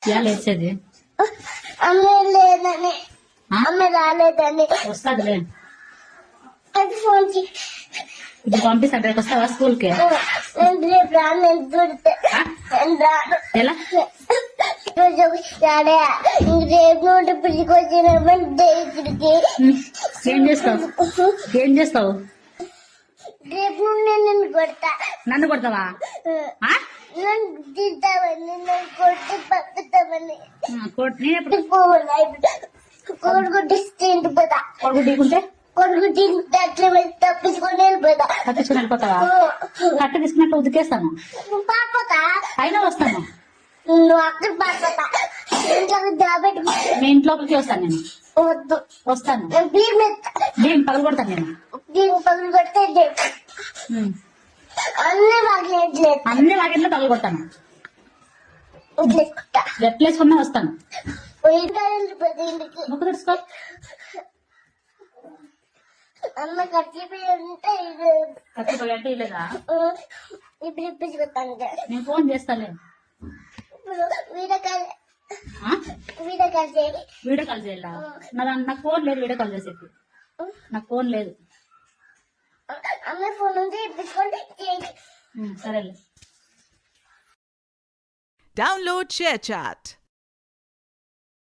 ఇవాళ వేసేది అమ్మ లేదని, అమ్మ రాలేదని వస్తాదులే. అది ఫోన్ ఇప్పుడు పంపిస్తాను. రేపు వస్తావా స్కూల్ కి? నేను రేపు రాను, నేను చూడితే నేను రాను. ఎలా? రాడే రేపు నుండి పిల్లికి వచ్చినామంటే ఇక్కడికి ఏం చేస్తావు? ఏం చేస్తావు? రేపు నుండి నేను కొడతా. నన్ను కొడతావా? నన్ను తింటామని, నన్ను కొట్టి పంపుతామని. నేను ఎప్పుడు కొడుకు తింటుపోతా. కొడుకు ఢీకుంటే కొడుకు తింటే అట్లా తప్పించుకొని వెళ్ళిపోతా. తప్పించుకుని వెళ్ళిపోతావా? కట్ట తీసుకున్నట్టు ఉతికేస్తాను. పాపోతా అయినా వస్తాను. నువ్వు అక్కడ పాపోతా. ఇంట్లోకి దాబెట్టు. మీ ఇంట్లోకి వస్తాను నేను. వద్దు, వస్తాను. నేను బియ్యం ఎత్తా. బియ్యం పగలు కొడతాను నేను. బియ్యం పగులు కొడితే అన్నీ వాకిలేదు. అన్ని వాకిట్లో పగలు కొడతాను. వదిలేసుకుంటా. ఎట్లేసుకున్నా వస్తాను. ఇంట్లో వెళ్ళిపోతే ఇంటికి. ముక్కు తెరుచుకో. అమ్మ కట్టిపోయి ఉంటే కత్తిపోయి అంటే ఇల్లేదా? ఇప్పుడు ఇప్పించుకుంటాను. నేను ఫోన్ చేస్తాలే. ఇప్పుడు వీడియో కాల్ చేయాలి. వీడియో కాల్ చేయాలా? నాకు ఫోన్ లేదు. వీడియో కాల్ చేసేది నాకు ఫోన్ లేదు. అమ్మ ఫోన్ ఉంది, ఇప్పించుకోండి. సరేలే. Download ShareChat.